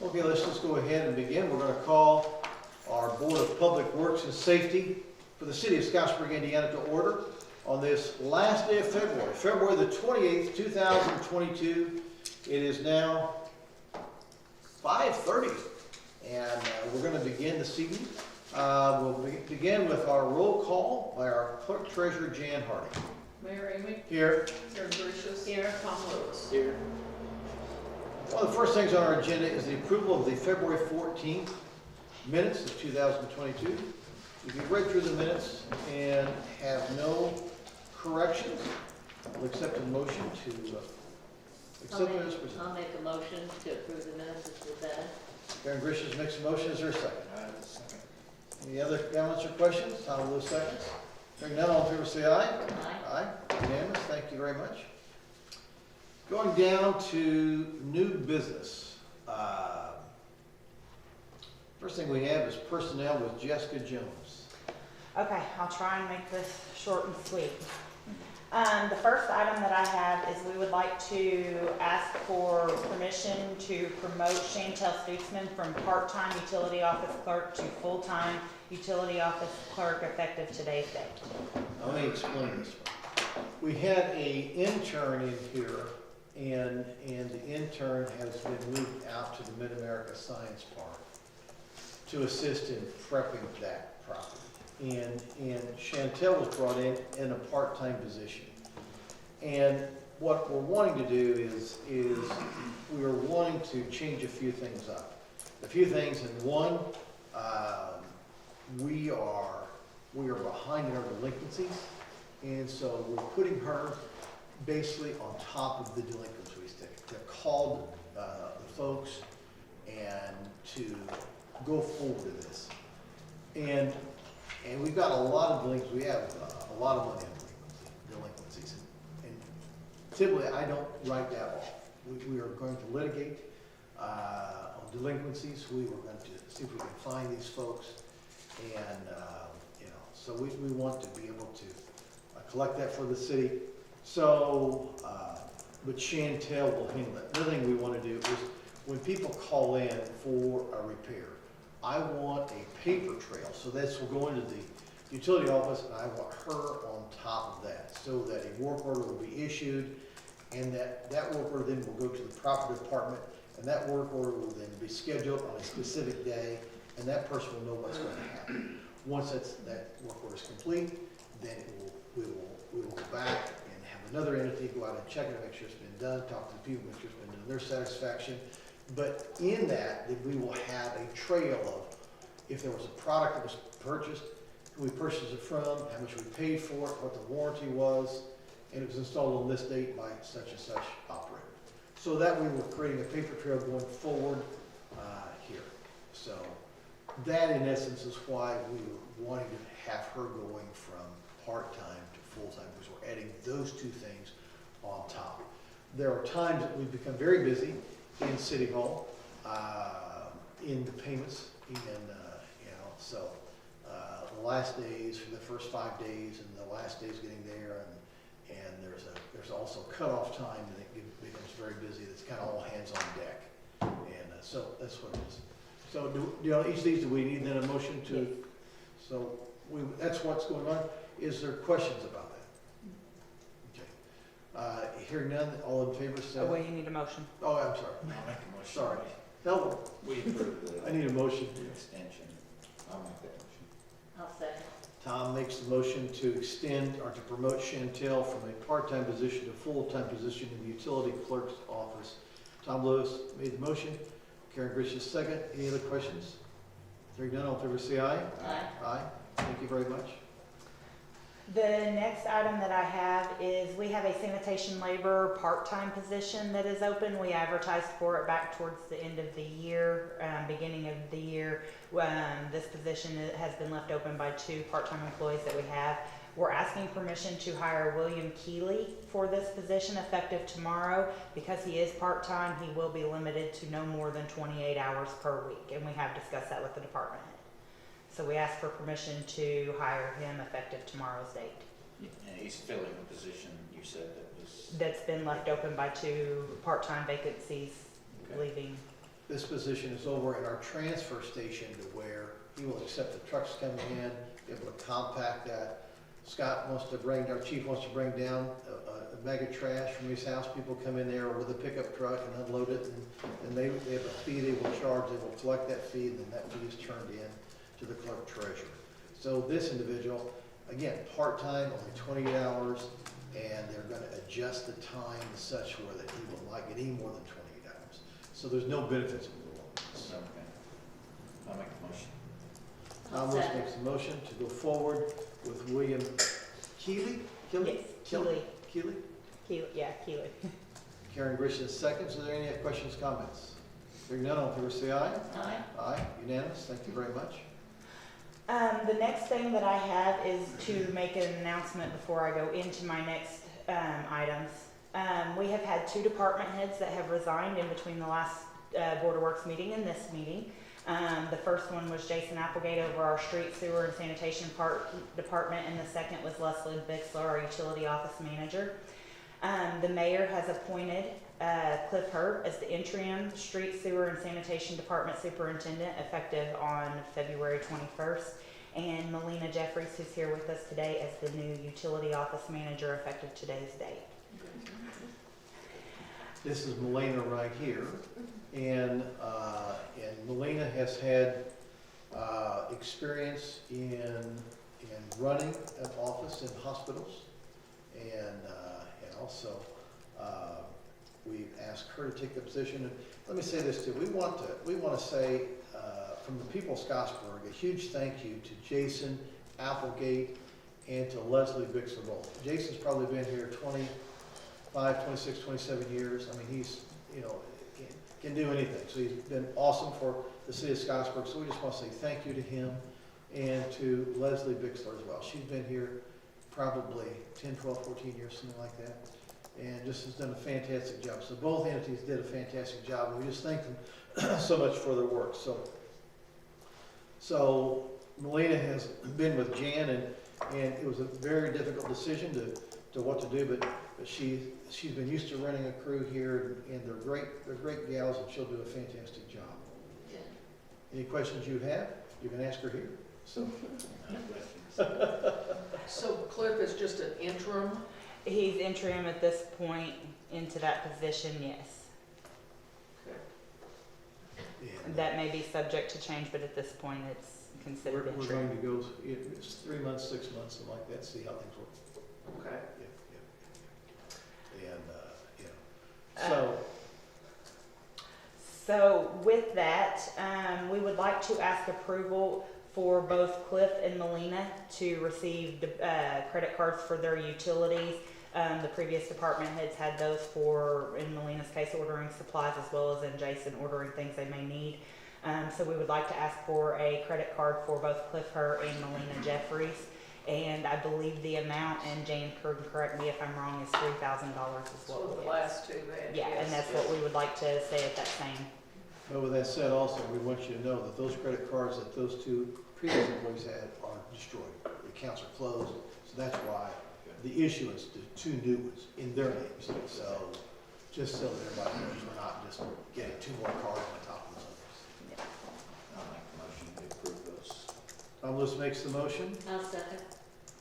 Okay, let's just go ahead and begin. We're going to call our Board of Public Works and Safety for the City of Scottsburg, Indiana to order on this last day of February, February the 28th, 2022. It is now 5:30, and we're going to begin this evening. We'll begin with our roll call by our Clerk Treasurer, Jan Harding. Mayor Amy. Here. Karen Gracious. Here. Tom Lewis. Here. One of the first things on our agenda is the approval of the February 14th minutes of 2022. If you've read through the minutes and have no corrections, I'll accept a motion to accept those. I'll make a motion to approve the minutes as presented. Karen Gracious makes a motion. Is there a second? Any other comments or questions? Tom Lewis seconds. Hearing none, all in favor say aye. Aye. Aye. Unanimous. Thank you very much. Going down to new business. First thing we have is personnel with Jessica Jones. Okay, I'll try and make this short and sweet. The first item that I have is we would like to ask for permission to promote Chantel Stutzman from part-time utility office clerk to full-time utility office clerk effective today's date. Let me explain this one. We had an intern in here, and the intern has been moved out to the Mid-America Science Park to assist in prepping that property. And Chantel was brought in a part-time position. And what we're wanting to do is we are wanting to change a few things up. A few things, and one, we are behind in our delinquencies, and so we're putting her basically on top of the delinquencies to call the folks and to go forward with this. And we've got a lot of delinquencies. We have a lot of money in delinquencies. And typically, I don't write that off. We are going to litigate on delinquencies. We were going to see if we can find these folks. And, so we want to be able to collect that for the city. So, but Chantel will handle it. Another thing we want to do is when people call in for a repair, I want a paper trail. So this will go into the utility office, and I want her on top of that so that a work order will be issued, and that work order then will go to the proper department, and that work order will then be scheduled on a specific day, and that person will know what's going to happen. Once that work order is complete, then we will go back and have another entity go out and check it, make sure it's been done, talk to the people, make sure it's been done to their satisfaction. But in that, then we will have a trail of if there was a product that was purchased, who we purchased it from, how much we paid for it, what the warranty was, and it was installed on this date by such and such operator. So that we were creating a paper trail going forward here. So that in essence is why we were wanting to have her going from part-time to full-time, because we're adding those two things on top. There are times that we've become very busy in City Hall, in the payments, and so the last days for the first 5 days, and the last days getting there, and there's also cutoff time, and it becomes very busy. It's kind of all hands on deck, and so that's what it is. So each of these, do we need then a motion to? Yes. So that's what's going on. Is there questions about that? Okay. Hearing none, all in favor say. Oh, well, you need a motion. Oh, I'm sorry. I'll make a motion. Sorry. No, We approve the I need a motion. extension. I'll make that motion. I'll second. Tom makes the motion to extend or to promote Chantel from a part-time position to full-time position in the utility clerk's office. Tom Lewis made the motion. Karen Gracious second. Any other questions? Hearing none, all in favor say aye. Aye. Aye. Thank you very much. The next item that I have is we have a sanitation labor part-time position that is open. We advertised for it back towards the end of the year, beginning of the year. This position has been left open by 2 part-time employees that we have. We're asking permission to hire William Keeley for this position effective tomorrow. Because he is part-time, he will be limited to no more than 28 hours per week, and we have discussed that with the department head. So we ask for permission to hire him effective tomorrow's date. Yeah, and he's filling a position you said that was. That's been left open by 2 part-time vacancies Okay. leaving This position is over at our transfer station to where he will accept the trucks coming in, be able to compact that. Scott wants to bring, our chief wants to bring down a bag of trash from his house. People come in there with a pickup truck and unload it, and they have a fee they will charge. They will collect that fee, and then that fee is turned in to the clerk treasurer. So this individual, again, part-time, only 28 hours, and they're gonna adjust the time as such where that he will not get any more than 28 hours. So there's no benefits with the law. Okay. I'll make the motion. I'll Tom Lewis second. makes a motion to go forward with William Keeley? Yes, Keely. Keeley? Keely, yeah, Keely. Karen Grisham seconds. Are there any questions, comments? Hearing none, all in favor say aye. Aye. Aye, unanimous. Thank you very much. The next thing that I have is to make an announcement before I go into my next items. We have had 2 department heads that have resigned in between the last Board of Works meeting and this meeting. The first one was Jason Applegate over our street, sewer, and sanitation department, and the second was Leslie Bixler, our utility office manager. The mayor has appointed Cliff Hurt as the interim street, sewer, and sanitation department superintendent effective on February 21st, and Melina Jeffries, who's here with us today, as the new utility office manager effective today's date. This is Melina right here, and Melina has had experience in running an office in hospitals, and also we've asked her to take the position. And let me say this too: we want to say from the people of Scottsburg a huge thank you to Jason Applegate and to Leslie Bixler both. Jason's probably been here 25, 26, 27 years. I mean, he's, can do anything. So he's been awesome for the city of Scottsburg. So we just want to say thank you to him and to Leslie Bixler as well. She's been here probably 10, 12, 14 years, something like that, and just has done a fantastic job. So both entities did a fantastic job, and we just thank them so much for their work. So Melina has been with Jan, and it was a very difficult decision to what to do, but she's been used to running a crew here, and they're great gals, and she'll do a fantastic job. Good. Any questions you have, you can ask her here. So No questions. So Cliff is just an interim? He's interim at this point into that position, yes. and, That may be subject to change, but at this point, it's considered we're interim. going to go, it's 3 months, 6 months, something like that, see how things work. Okay. Yeah. And, So with that, we would like to ask approval for both Cliff and Melina to receive credit cards for their utilities. The previous department heads had those for, in Melina's case, ordering supplies, as well as in Jason ordering things they may need. So we would like to ask for a credit card for both Cliff Hurt and Melina Jeffries. And I believe the amount, and Jane can correct me if I'm wrong, is $3,000 is That's what what we the last 2 had. Yeah, and that's what we would like to say at that same. but with that said, also, we want you to know that those credit cards that those 2 previous employees had are destroyed. The accounts are closed, so that's why the issuance, the 2 new ones in their names. So just so that everybody knows, we're not just getting 2 more cards on top of the others. I'll make the motion to approve those. Tom Lewis makes the motion. I'll second.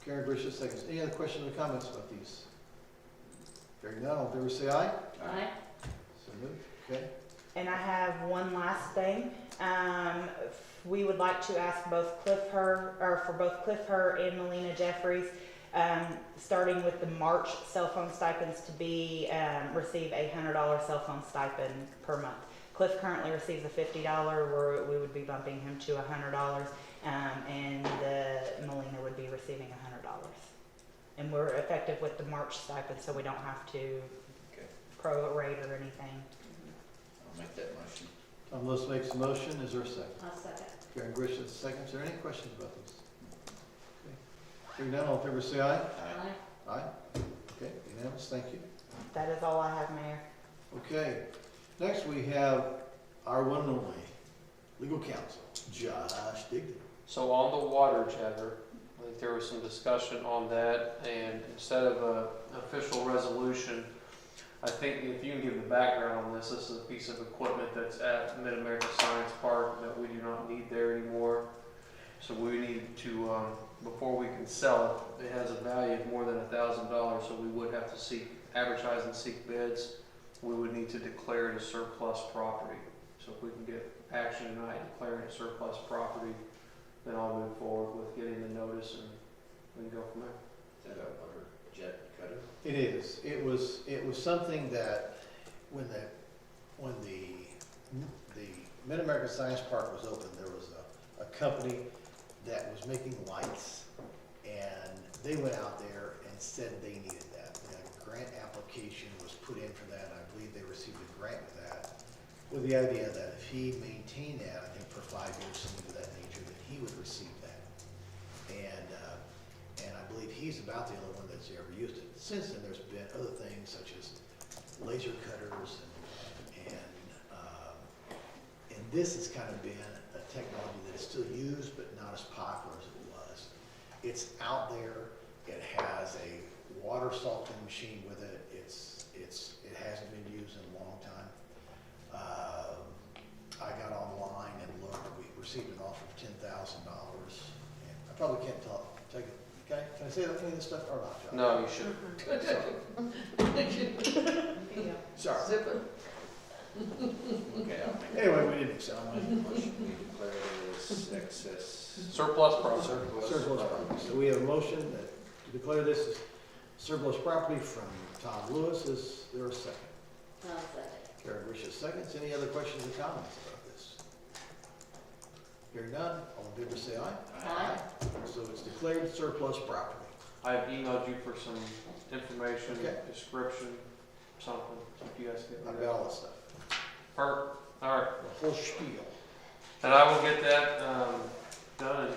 Karen Brisha seconds. Any other questions or comments about these? Hearing none, all in favor say aye. Aye. So moved. Okay. And I have one last thing. We would like to ask both for both Cliff Hurt and Melina Jeffries, starting with the March cell phone stipends to be, receive a $100 cell phone stipend per month. Cliff currently receives a $50, where we would be bumping him to $100, and Melina would be receiving $100. And we're effective with the March stipend, so we don't have to Okay. prorate or anything. I'll make that motion. Tom Lewis makes the motion. Is there a second? I'll second. Karen Brisha seconds. Are there any questions about this? Okay. Hearing none, all in favor say aye. Aye. Aye. Okay, unanimous. Thank you. That is all I have, Mayor. Okay. Next, we have our one and only legal counsel, Josh Digdon. So on the water jetter, I think there was some discussion on that, and instead of an official resolution, I think if you can give the background on this, this is a piece of equipment that's at Mid-America Science Park that we do not need there anymore. So we need to, before we can sell it, it has a value of more than $1,000, so we would have to advertise and seek bids. We would need to declare it a surplus property. So if we can get action tonight declaring it surplus property, then I'll move forward with getting the notice and we can go from there. Is that a water jet cutter? It is. It was something that when the Mid-America Science Park was open, there was a company that was making lights, and they went out there and said they needed that. A grant application was put in for that. I believe they received a grant for that, with the idea that if he maintained that, I think for 5 years, something of that nature, that he would receive that. And I believe he's about the only one that's ever used it. Since then, there's been other things such as laser cutters and this has kind of been a technology that is still used, but not as popular as it was. It's out there. It has a water salting machine with it. It hasn't been used in a long time. I got online and looked. We received an offer of $10,000. I probably can't take it. Okay, can I say any of this stuff or not, John? No, you shouldn't. Sorry. Zip it. Okay, I'll make Anyway, we didn't sell a it. motion, we declare it as excess. Surplus property. Surplus property. So we have a motion to declare this as surplus property from Tom Lewis. Is there a second? I'll second. Karen Wishes seconds. Any other questions or comments about this? Hearing none, all in favor say aye. Aye. So it's declared surplus property. I have emailed you for some information, Okay. description, something, so if you guys get I've that. got all this stuff, Perfect, all right. the whole spiel. And I will get that done, and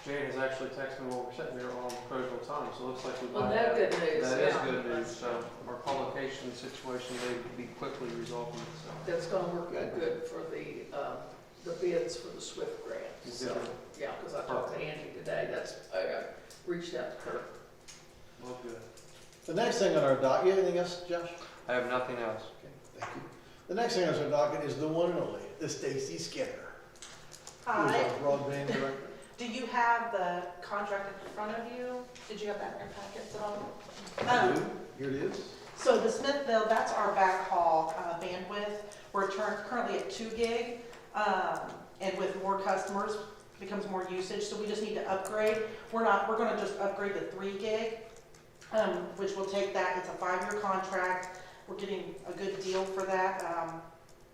Jane has actually texted me while we're sitting here on provisional time, so it looks like we Well, might that have. good news, That is yeah. good news, so our publication situation may be quickly resolving itself. That's gonna work good for the bids for the SWIFT grant. So, yeah, because I talked to Andy today, I reached out to Kirk. Well, good. The next thing on our docket, you have anything else, Josh? I have nothing else. Okay, thank you. The next thing on our docket is the one and only, the Stacy Skinner. Who's Hi, our broadband director. do you have the contract in front of you? Did you have that in your packets at all? Here it is. So the Smithville, that's our backhaul bandwidth. We're currently at 2 gig, and with more customers, becomes more usage, so we just need to upgrade. We're gonna just upgrade to 3 gig, which will take that, it's a 5-year contract. We're getting a good deal for that.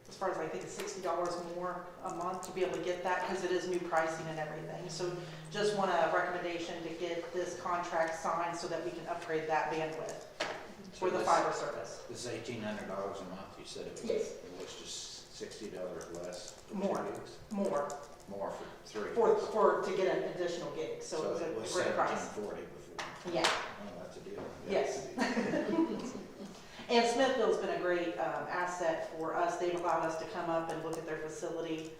As far as I think it's $60 more a month to be able to get that, because it is new pricing and everything. So just want a recommendation to get this contract signed so that we can upgrade that bandwidth for the fiber service. This is $1,800 a month, you said it was. Yes. It was just $60 less. for More. 2 gigs? More More for 3. to get an additional gig, so it was a great price. $17.40 before. Yeah, Oh, that's a deal. yes. That's a deal. And Smithville's been a great asset for us. They've allowed us to come up and look at their facility.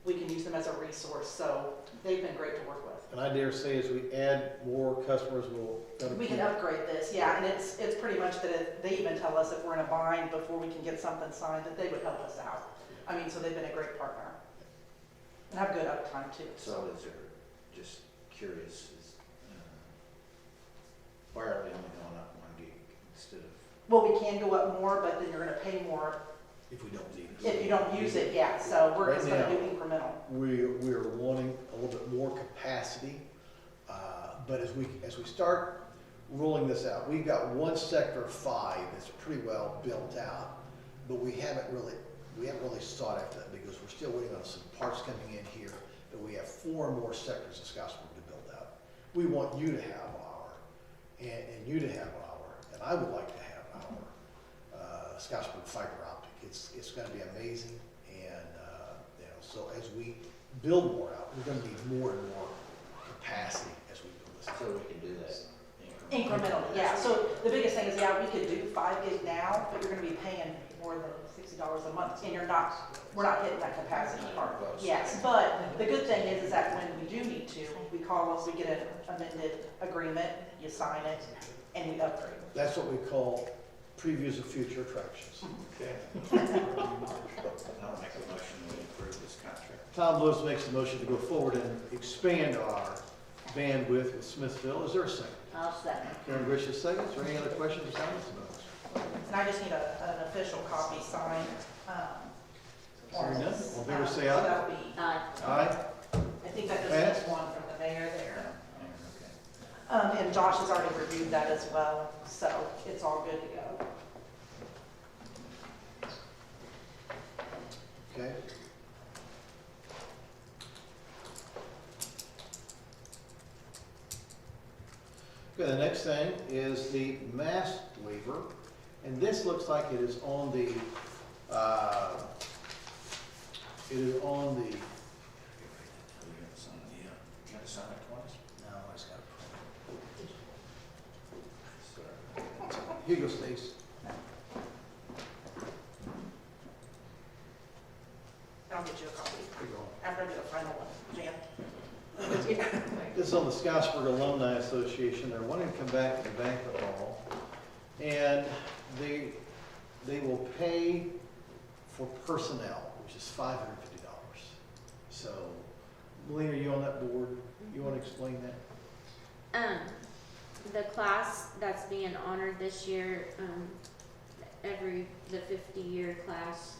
We can use them as a resource, so they've been great to work with. And I dare say as we add more customers, We can upgrade this, yeah, and it's pretty much that they even tell us if we're in a bind before we can get something signed, that they would help us out. I mean, so they've been a great partner. And have good uptime too. So is there, just curious, why are they only going up 1 gig instead of? Well, we can go up more, but then you're gonna pay more if we don't need it. if you don't use it, yeah, so we're just gonna Right do now. incremental. We are wanting a little bit more capacity, but as we start rolling this out, we've got one sector 5 that's pretty well built out, but we haven't really sought after that because we're still waiting on some parts coming in here, but we have 4 more sectors of Scottsburg to build out. We want you to have our, and you to have our, and I would like to have our Scottsburg fiber optic. It's gonna be amazing, and so as we build more out, we're gonna need more and more capacity as we build this out. So we can do that Incremental, yeah, so the biggest thing is, yeah, we could do 5 gig now, but you're gonna be paying more than $60 a month, and we're not hitting that capacity part. Yes, but the good thing is that when we do need to, we call us, we get an amended agreement, you sign it, and we upgrade. That's what we call previews of future attractions. Okay. I'll make a motion to approve this contract. Tom Lewis makes the motion to go forward and expand our bandwidth with Smithville. Is there a second? I'll second. Karen Grisham seconds. Is there any other questions or comments about this? And I just need an official copy signed. Hearing none, this. all in favor say So aye. that'll be, Aye. Aye. I think that just Pass. needs one from the mayor there. Okay. And Josh has already reviewed that as well, so it's all good to go. Okay. Okay, the next thing is the mask waiver, and this looks like it is on the, Got to sign it twice? no, it's got a Sorry. Here you go, Stace. I'll get you a copy Here you go. after I do the final one, Jan. This is on the Scottsburg Alumni Association. They're wanting to come back to the banquet hall, and they will pay for personnel, which is $550. So, Melina, are you on that board? You want to explain that? The class that's being honored this year, the 50-year class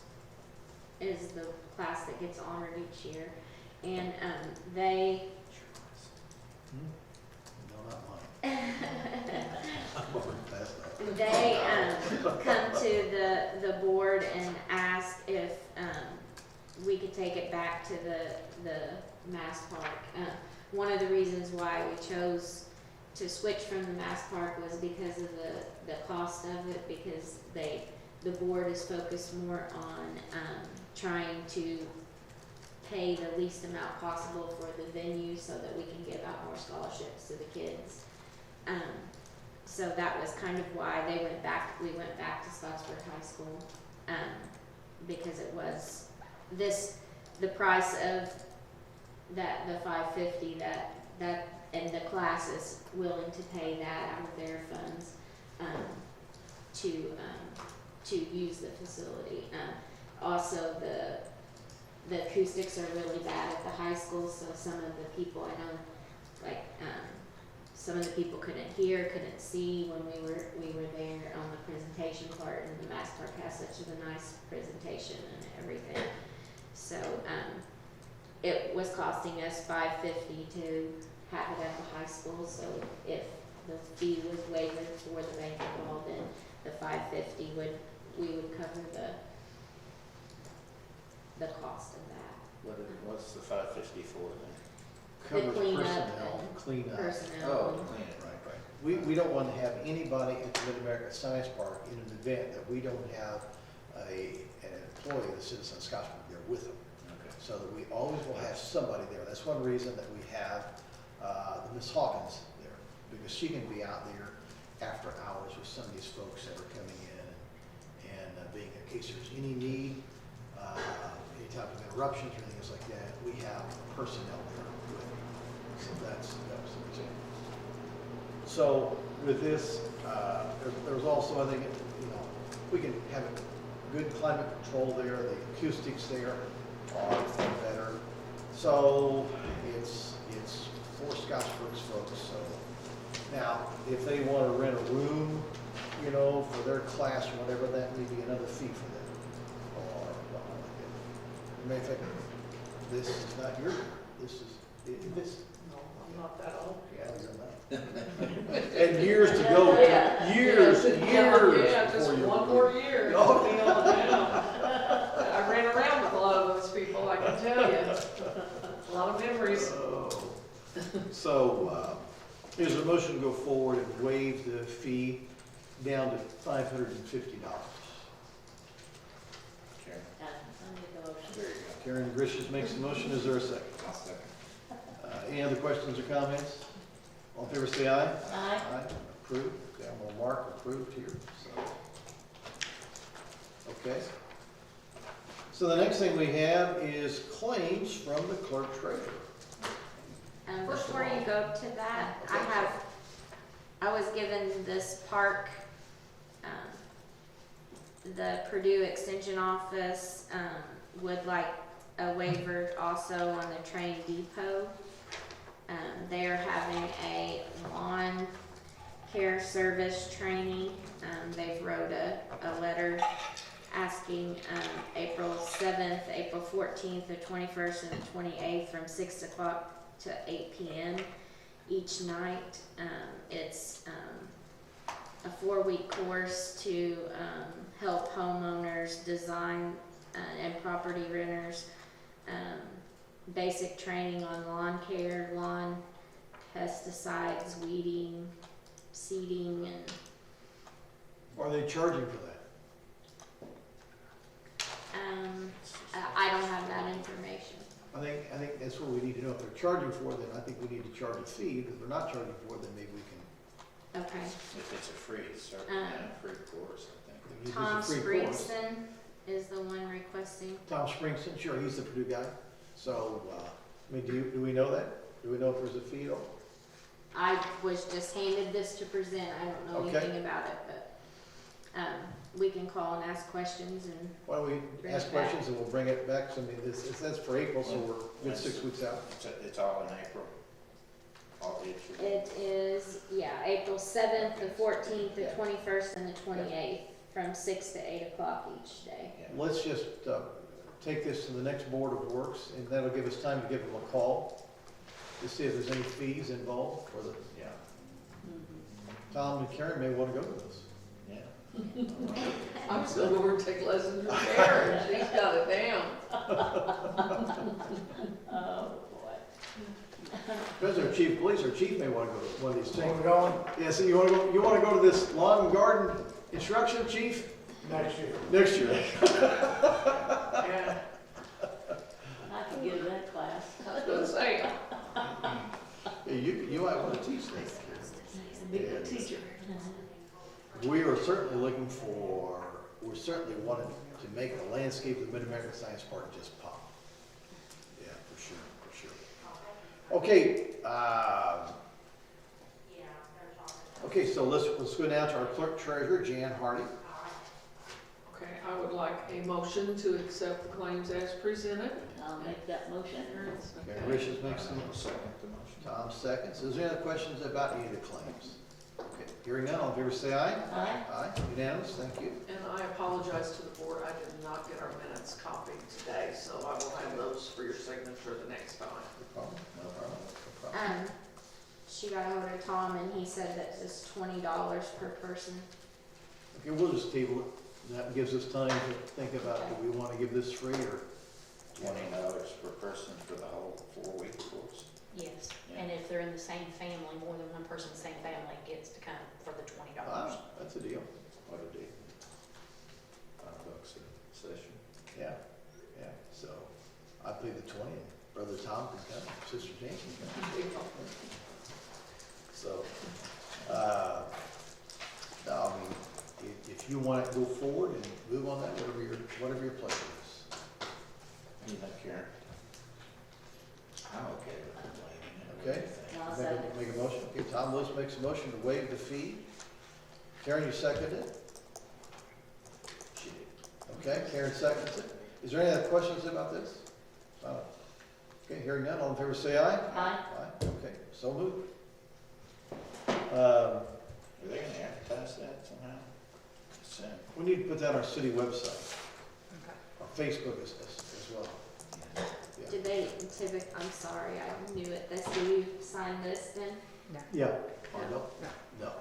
is the class that gets honored each year. And they, No, not mine. I'm already past that. they come to the board and ask if we could take it back to the Mass Park. One of the reasons why we chose to switch from the Mass Park was because of the cost of it, because the board is focused more on trying to pay the least amount possible for the venue so that we can give out more scholarships to the kids. So that was kind of why we went back to Scottsburg High School, because it was the price of that, the $550 that and the class is willing to pay that out of their funds, to use the facility. Also, the acoustics are really bad at the high school, so some of the people, I know, like, some of the people couldn't hear, couldn't see when we were there on the presentation part, and the Mass Park has such a nice presentation and everything. So, it was costing us $550 to have it at the high school, so if the fee was waived for the banquet hall, then the $550 we would cover the cost of that. What's the $550 for then? Covers cleanup personnel, and clean up. Personnel. Oh, to clean it, right. We don't want to have anybody at the Mid-America Science Park in an event that we don't have an employee of the Citizen of Scottsburg there with them. Okay. So that we always will have somebody there. That's one reason that we have Miss Hawkins there, because she can be out there after hours with some of these folks that are coming in and being, in case there's any need, any type of interruptions or things like that, we have personnel there with them. So that was the example. So with this, there's also, I think, we can have good climate control there. The acoustics there are far better. So it's for Scottsburg's folks. So now, if they want to rent a room, for their class or whatever, that may be another fee for them. Or whatnot like that. You may think, this is not your, this is, this. No, I'm not that old. Yeah, you're not. And years to go, Yeah. years, Yeah, just before you're. one more year. Oh. Be on down. I ran around with a lot of those people, I can tell you. A lot of memories. So, is there a motion to go forward and waive the fee down to $550? Karen? I'll make the motion. There you go. Karen Grisham makes the motion. Is there a second? I'll second. Any other questions or comments? All in favor, say aye. Aye. Approved. Okay, I'm gonna mark approved here, so. Okay. So the next thing we have is claims from the clerk treasurer. First of Before you all- go to that, Okay. I was given this park the Purdue Extension Office, would like a waiver also on the train depot. They are having a lawn care service training. They've wrote a letter asking, April 7th, April 14th, the 21st, and the 28th from 6 o'clock to 8 p.m. each night. It's a 4-week course to help homeowners design and property renters basic training on lawn care, lawn pesticides, weeding, seeding, and Are they charging for that? I don't have that information. I think that's what we need to know. If they're charging for it, then I think we need to charge a fee. If they're not charging for it, then maybe we can. Okay. If it's a free, certainly a free course, I think. If it's Tom a free course. Springston is the one requesting. Tom Springston, sure, he's the Purdue guy. So, I mean, do we know that? Do we know if there's a fee at all? I was just handed this to present. I don't know Okay. anything about it, but we can call and ask questions and Why don't we Bring ask it back. questions and we'll bring it back. So, I mean, this, it says for April, so we're good 6 weeks out. It's all in April. All the issues. it is, April 7th, the 14th, the 21st, and the 28th from 6 to 8 o'clock each day. Yeah. Let's just take this to the next Board of Works, and that'll give us time to give them a call to see if there's any fees involved for the, Yeah, Tom and Karen may want to go with us. yeah. I'm just gonna go over and take lessons from Karen, she's got it down. Oh, boy. Depends on our chief of police, our chief may want to go to one of these things. We're going Yeah, so you want to go to this lawn and garden instruction, chief? next year. Next year. Yeah, I can get in that class. I was gonna say, Yeah, you might want to teach this. Be a good teacher. We are certainly looking for, we're certainly wanting to make the landscape of the Mid-American Science Park just pop. Yeah, for sure, for sure. Okay, okay, so let's go down to our clerk treasurer, Jan Hardy. okay, I would like a motion to accept the claims as presented. I'll make that motion. Okay, Richard makes the I'll motion. second the motion. Tom seconds. Is there any other questions about any of the claims? Okay, hearing none, all in favor say aye. Aye. Aye, unanimous, thank you. And I apologize to the board, I did not get our minutes copied today, so I will have those for your signature the next time. No problem, no problem, no problem. She got ahold of Tom and he said that it's $20 per person. Okay, we'll just table it. That gives us time to think about, do we want to give this free or? $20 per person for the whole 4-week course. Yes, Yeah. and if they're in the same family, more than one person in the same family gets to come for the $20. Ah, that's a deal. What a deal. $5 a session. Yeah, yeah, so I pay the 20 and Brother Tom can come, Sister Jane can come. So, no, I mean, if you want to go forward and move on that, whatever your pleasure is. You know, Karen? I'm okay with it waiving it. Okay. I'll Make second. a motion. Okay, Tom Lewis makes a motion to waive the fee. Karen, you seconded it? She did. Okay, Karen seconds it. Is there any other questions about this? Okay, hearing none, all in favor say aye. Aye. Aye, okay, so moved. Are they gonna advertise that somehow? Soon. We need to put that on our city website, Okay. our Facebook as well. Yeah. Did they typically, I'm sorry, I knew it, do you sign this then? Yeah, or no? No.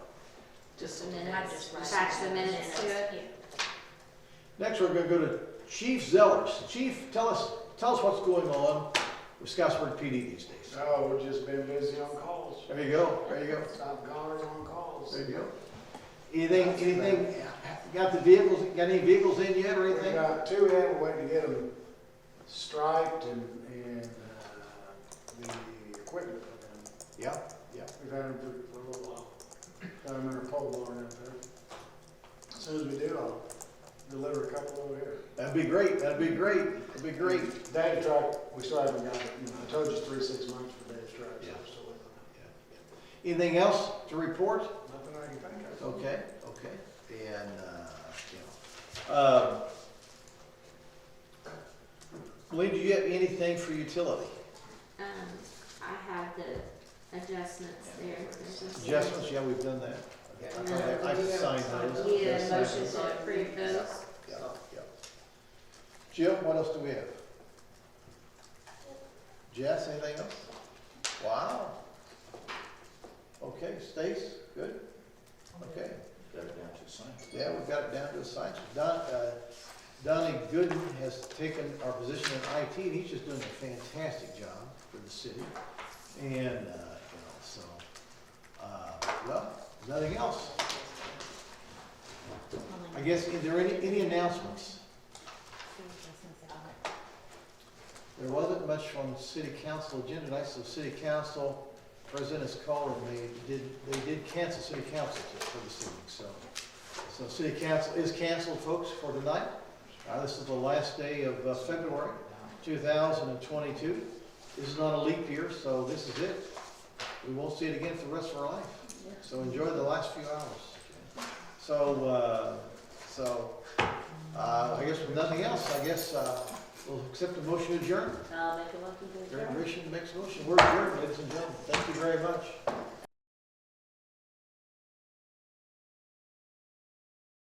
Just And a then minute. I just attach the minutes to it? Yeah. Next, we're gonna go to Chief Zellers. Chief, tell us what's going on with Scottsburg PD these days. Oh, we've just been busy on calls. There you go, there you go, Stop cars on calls. there you go. Anything, got any vehicles in yet or We anything? got 2 in, we're waiting to get them striped and the equipment put in. Yeah, yeah. We've had them for a little while. Got them in our pole barn up there. As soon as we do, I'll deliver a couple over here. That'd be great, that'd be great, that'd be great. Dad's truck, we still haven't got it. I told you 3-6 months for Dad's truck, so Yeah. we're still waiting on Anything else to report? that. Nothing I can think of. Okay, okay. And, you know, Lee, do you have anything for utility? I have the adjustments there. There's just- Adjustments, yeah, we've done that. Okay, I signed those. Yeah, Yes, motion signed. to approve those. Yeah, yeah. Jim, what else do we have? Jess, anything else? Wow. Okay, Stace, good? Okay. Got it down to sign. Yeah, we've got it down to a science. Donnie Gooden has taken our position in IT, and he's just doing a fantastic job for the city. And, well, nothing else. I guess, is there any announcements? There wasn't much on city council agenda tonight, so city council, President has called, and they did cancel city council for this evening, so city council is canceled, folks, for tonight. This is the last day of February 2022. This is not a leap year, so this is it. We won't see it again for the rest of our life. So enjoy the last few hours. I guess with nothing else, we'll accept a motion to adjourn. I'll make a motion to adjourn. Greg Rishon makes a motion. We're adjourned, ladies and gentlemen. Thank you very much.